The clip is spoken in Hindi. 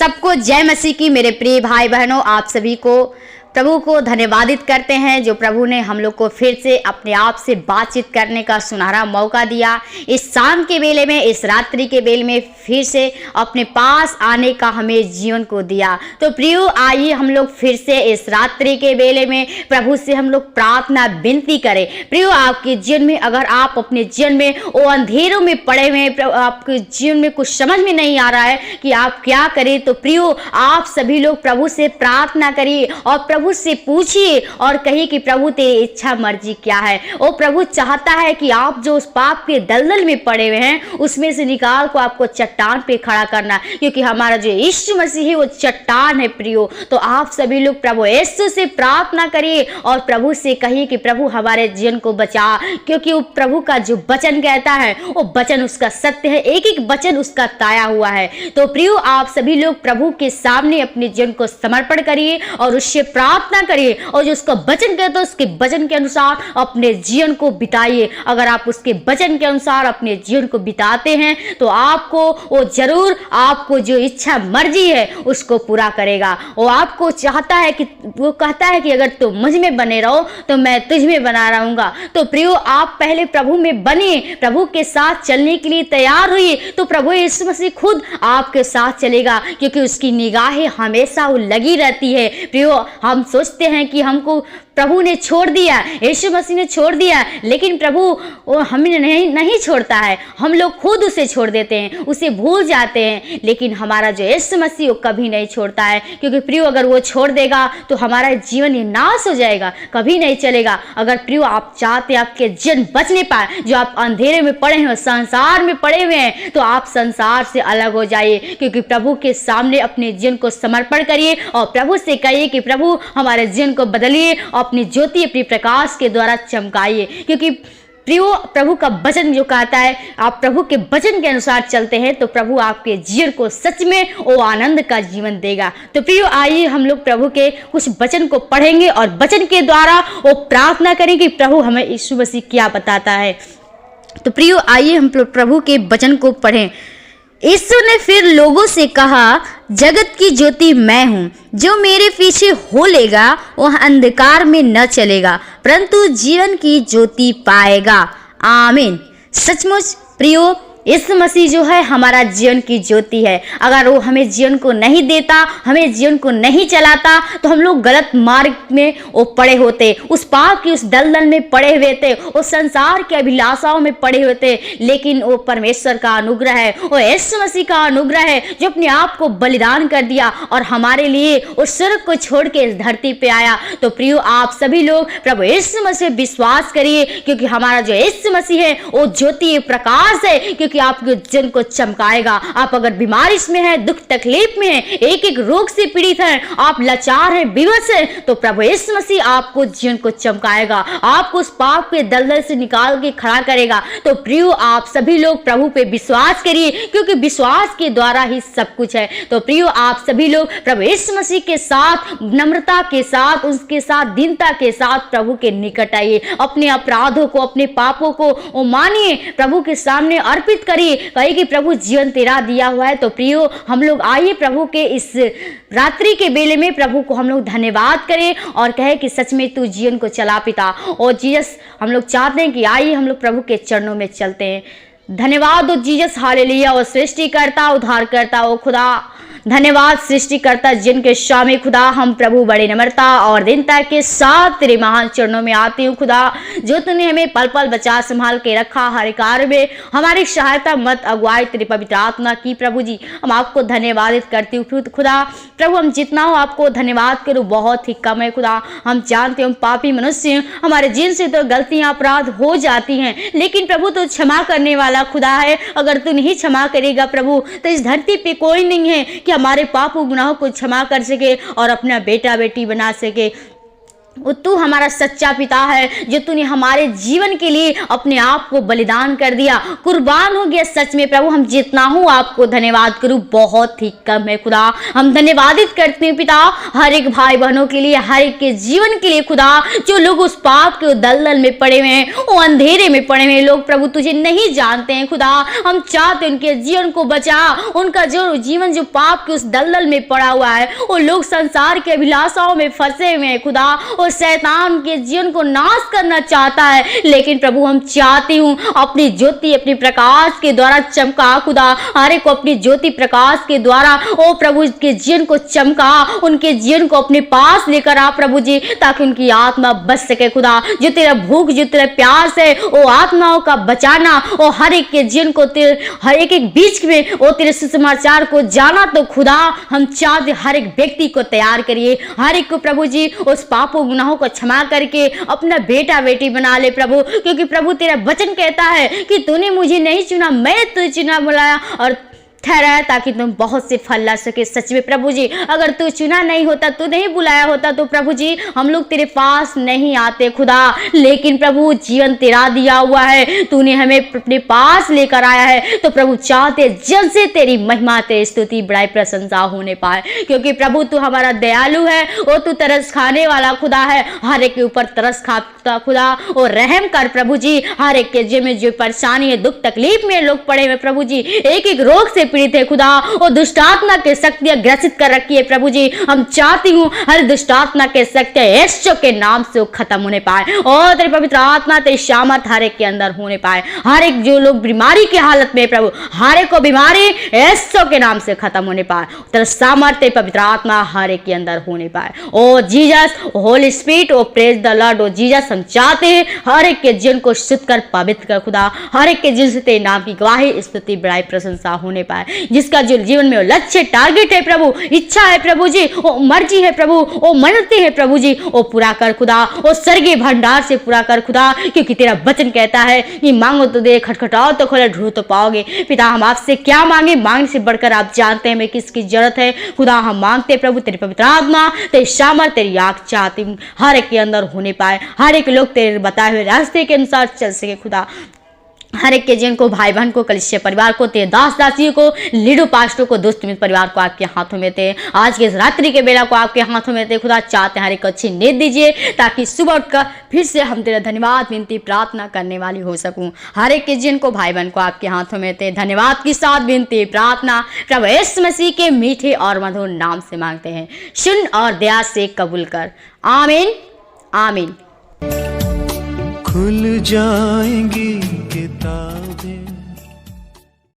सबको जय मसीह की। मेरे प्रिय भाई बहनों, आप सभी को प्रभु को धन्यवादित करते हैं जो प्रभु ने हम लोग को फिर से अपने आप से बातचीत करने का सुनहरा मौका दिया। इस शाम के बेले में, इस रात्रि के बेले में फिर से अपने पास आने का हमें जीवन को दिया। तो प्रियो, आइए हम लोग फिर से इस रात्रि के बेले में प्रभु से हम लोग प्रार्थना विनती करें। प्रियो, आपके जीवन में अगर आप अपने जीवन में वो अंधेरों में पड़े हुए हैं, आपके जीवन में कुछ समझ में नहीं आ रहा है कि आप क्या करें, तो प्रियो आप सभी लोग प्रभु से प्रार्थना करिए और प्रभु से पूछिए और कहिए कि प्रभु तेरी इच्छा मर्जी क्या है। वो प्रभु चाहता है कि आप जो उस पाप के दलदल में पड़े हुए हैं उसमें से निकाल को आपको चट्टान पे खड़ा करना, क्योंकि हमारा जो यीशु मसीह है वो चट्टान है। प्रियो, तो आप सभी लोग प्रभु यीशु से प्रार्थना करिए और प्रभु से कहिए कि प्रभु हमारे जीवन को बचा, क्योंकि वो प्रभु का जो वचन कहता है वो वचन उसका सत्य है, एक एक वचन उसका ताया हुआ है। तो प्रियो, आप सभी लोग प्रभु के सामने अपने जीवन को समर्पण करिए और उससे प्रार्थना करिए और जो उसका वचन कहता है उसके वचन के अनुसार अपने जीवन को बिताइए। अगर आप उसके वचन के अनुसार अपने जीवन को बिताते हैं तो आपको वो जरूर आपको जो इच्छा मर्जी है उसको पूरा करेगा। वो आपको चाहता है कि वो कहता है कि अगर तुम मुझ में बने रहो तो मैं तुझ में बना रहूंगा। तो प्रियो, आप पहले प्रभु में बनिए, प्रभु के साथ चलने के लिए तैयार हुई तो प्रभु यीशु मसीह खुद आपके साथ चलेगा, क्योंकि उसकी निगाहें हमेशा वो लगी रहती है। प्रियो, हम सोचते हैं कि हमको प्रभु ने छोड़ दिया, यीशु मसीह ने छोड़ दिया, लेकिन प्रभु वो हमें नहीं छोड़ता है। हम लोग खुद उसे छोड़ देते हैं, उसे भूल जाते हैं, लेकिन हमारा जो यीशु मसीह वो कभी नहीं छोड़ता है। क्योंकि प्रियो, अगर वो छोड़ देगा तो हमारा जीवन ही नाश हो जाएगा, कभी नहीं चलेगा। अगर प्रियो आप चाहते हैं आपके जीवन बचने पाए, जो आप अंधेरे में पड़े हैं, संसार में पड़े हुए हैं, तो आप संसार से अलग हो जाइए, क्योंकि प्रभु के सामने अपने जीवन को समर्पण करिए और प्रभु से कहिए कि प्रभु हमारे जीवन को बदलिए, अपनी ज्योति अपनी प्रकाश के द्वारा चमकाइए। क्योंकि प्रियो, प्रभु का वचन जो कहता है आप प्रभु के वचन के अनुसार चलते हैं तो प्रभु आपके जीवन को सच में वो आनंद का जीवन देगा। तो प्रियो, आइए हम लोग प्रभु के कुछ वचन को पढ़ेंगे और वचन के द्वारा वो प्रार्थना करेंगे कि प्रभु हमें यीशु मसीह क्या बताता है। तो प्रियो, आइए हम प्रभु के वचन को पढ़ें। यीशु ने फिर लोगों से कहा, जगत की ज्योति मैं हूँ, जो मेरे पीछे हो लेगा वह अंधकार में न चलेगा परंतु जीवन की ज्योति पाएगा। आमीन। सचमुच प्रियो, यीशु मसीह जो है हमारा जीवन की ज्योति है। अगर वो हमें जीवन को नहीं देता, हमें जीवन को नहीं चलाता, तो हम लोग गलत मार्ग में वो पड़े होते, उस पाप की उस दलदल में पड़े हुए थे, उस संसार के अभिलाषाओं में पड़े हुए थे। लेकिन वो परमेश्वर का अनुग्रह है, वो यीशु मसीह का अनुग्रह है जो अपने आप को बलिदान कर दिया और हमारे लिए उस स्वर्ग को छोड़ के इस धरती पे आया। तो प्रियो, आप सभी लोग प्रभु यीशु मसीह विश्वास करिए, क्योंकि हमारा जो यीशु मसीह है वो ज्योति प्रकाश है, क्योंकि आपके जीवन को चमकाएगा। आप अगर बीमारी में हैं, दुख तकलीफ में हैं, एक एक रोग से पीड़ित हैं, आप लाचार हैं, विवश हैं, तो प्रभु यीशु मसीह आपको जीवन को चमकाएगा, आपको उस पाप के दलदल से निकाल के खड़ा करेगा। तो प्रियो, आप सभी लोग प्रभु पे विश्वास करिए, क्योंकि विश्वास के द्वारा ही सब कुछ है। तो प्रियो, आप सभी लोग प्रभु यीशु मसीह के साथ नम्रता के साथ, उसके साथ दीनता के साथ प्रभु के निकट आइए। अपने अपराधों को, अपने पापों को मानिए, प्रभु के सामने अर्पित करिए, कहिए कि प्रभु जीवन तेरा दिया हुआ है। तो प्रियो, हम लोग आइए प्रभु के इस रात्रि के बेले में प्रभु को हम लोग धन्यवाद करें और कहे कि सच में तू जीवन को चला पिता। और जीसस, हम लोग चाहते हैं कि आइए हम लोग प्रभु के चरणों में चलते हैं। धन्यवाद हो जीसस, हालेलुया। और सृष्टिकर्ता, उद्धारकर्ता हो खुदा, धन्यवाद सृष्टिकर्ता, जिनके स्वामी खुदा, हम प्रभु बड़े नम्रता और दीनता के साथ तेरे महान चरणों में आती हूँ खुदा, जो तूने हमें पल पल बचा संभाल के रखा, हर कार्य में हमारी सहायता मत अगुवाई तेरी पवित्र आत्मा की। प्रभु जी, हम आपको धन्यवादित करती हूँ खुदा। प्रभु, हम जितना हो आपको धन्यवाद करूँ बहुत ही कम है खुदा। हम जानते हैं पापी मनुष्य हैं, हमारे जिन से तो गलतियाँ अपराध हो जाती हैं, लेकिन प्रभु तो क्षमा करने वाला खुदा है। अगर तू नहीं क्षमा करेगा प्रभु, तो इस धरती पे कोई नहीं है कि हमारे पापों गुनाहों को क्षमा कर सके और अपना बेटा बेटी बना सके। तू हमारा सच्चा पिता है, जो तूने हमारे जीवन के लिए अपने आप को बलिदान कर दिया, कुर्बान हो गया। सच में प्रभु, हम जितना हूँ आपको धन्यवाद करूँ बहुत ही कम है खुदा। हम धन्यवादित करते हैं पिता हर एक भाई बहनों के लिए, हर एक के जीवन के लिए खुदा, जो लोग उस पाप के दलदल में पड़े हुए हैं, वो अंधेरे में पड़े हुए हैं लोग प्रभु तुझे नहीं जानते हैं खुदा। हम चाहते हैं उनके जीवन को बचा, उनका जो जीवन जो पाप के उस दलदल में पड़ा हुआ है, वो लोग संसार के अभिलाषाओं में फंसे हुए हैं खुदा, और शैतान के जीवन को नाश करना चाहता है। लेकिन प्रभु हम चाहती हूँ अपनी ज्योति अपने प्रकाश के द्वारा चमका खुदा, हर एक को अपनी ज्योति प्रकाश के द्वारा ओ प्रभु के जीवन को चमका, उनके जीवन को अपने पास लेकर आ प्रभु जी, ताकि उनकी आत्मा बच सके खुदा। जो तेरा भूख जो तेरा प्यास है वो आत्माओं का बचाना, और हर एक के जीवन को हर एक बीच में वो तेरे सुसमाचार को जाना, तो खुदा हम चाहते हर एक व्यक्ति को तैयार करिए, हर एक को प्रभु जी उस पापों गुनाहों को क्षमा करके अपना बेटा बेटी बना ले प्रभु। क्योंकि प्रभु तेरा वचन कहता है कि तूने मुझे नहीं चुना, मैं तुझे चुना बुलाया और ठहराया ताकि तुम बहुत से फल ला सके। सच में प्रभु जी, अगर तू चुना नहीं होता, तू नहीं बुलाया होता, तो प्रभु जी हम लोग तेरे पास नहीं आते खुदा। लेकिन प्रभु जीवन तेरा दिया हुआ है, तूने हमें अपने पास लेकर आया है, तो प्रभु चाहते जल्द से तेरी महिमा तेरी स्तुति बड़ाई प्रशंसा होने पाए। क्योंकि प्रभु तू हमारा दयालु है, और तू तरस खाने वाला खुदा है, हर एक के ऊपर तरस खाता खुदा, और रहम कर प्रभु जी। हर एक के जीवन में जो परेशानी है, दुख तकलीफ में लोग पड़े हुए प्रभु जी, एक एक रोग से पीड़ित है खुदा, और दुष्ट आत्मा के शक्तियां ग्रसित कर रखी है प्रभु जी। हम चाहती हूँ हर दुष्ट आत्मा के शक्तियां यीशु के नाम से खत्म होने पाए, और तेरे पवित्र आत्मा तेरी सामर्थ हर एक के अंदर होने पाए। हर एक जो लोग बीमारी की हालत में प्रभु, हर एक को बीमारी यीशु के नाम से खत्म होने पाए, तेरा सामर्थ तेरी पवित्र आत्मा हर एक के अंदर होने पाए। O Jesus, holy spirit, O praise the Lord, O Jesus हम चाहते हैं हर एक के जीवन को शुद्ध कर पवित्र कर खुदा, हर एक के जीवन से तेरे नाम की गवाही स्तुति बड़ाई प्रशंसा होने पाए। जिसका जो जीवन में लक्ष्य टारगेट है प्रभु, इच्छा है प्रभु जी, वो मर्जी है प्रभु, वो मनती है प्रभु जी, वो पूरा कर खुदा, वो स्वर्गीय भंडार से पूरा कर खुदा। क्योंकि तेरा वचन कहता है कि मांगो तो दे, खटखटाओ तो खोले, ढूंढो तो पाओगे। पिता हम आपसे क्या मांगे, मांगने से बढ़कर आप जानते हैं हमें किसकी जरूरत है खुदा। हम मांगते प्रभु तेरी पवित्र आत्मा तेरी सामर्थ तेरी आग चाहती हूँ हर एक के अंदर होने पाए, हर एक लोग तेरे बताए हुए रास्ते के अनुसार चल सके खुदा। हर एक के जीवन को, भाई बहन को, कलिसिया परिवार को, तेरे दास दासियों को, लीडो पास्टरों को, दोस्त मित्र परिवार को आपके हाथों में थे, आज के इस रात्रि के बेला को आपके हाथों में थे खुदा। चाहते हैं हर एक को अच्छी नींद दीजिए, ताकि सुबह उठकर फिर से हम तेरा धन्यवाद विनती प्रार्थना करने वाली हो सकूं। हर एक के जीवन को, भाई बहन को आपके हाथों में थे, धन्यवाद के साथ विनती प्रार्थना प्रभु यीशु मसीह के मीठे और मधुर नाम से मांगते हैं, सुन और दया से कबूल कर, आमीन आमीन। खुल जाएंगी किताब।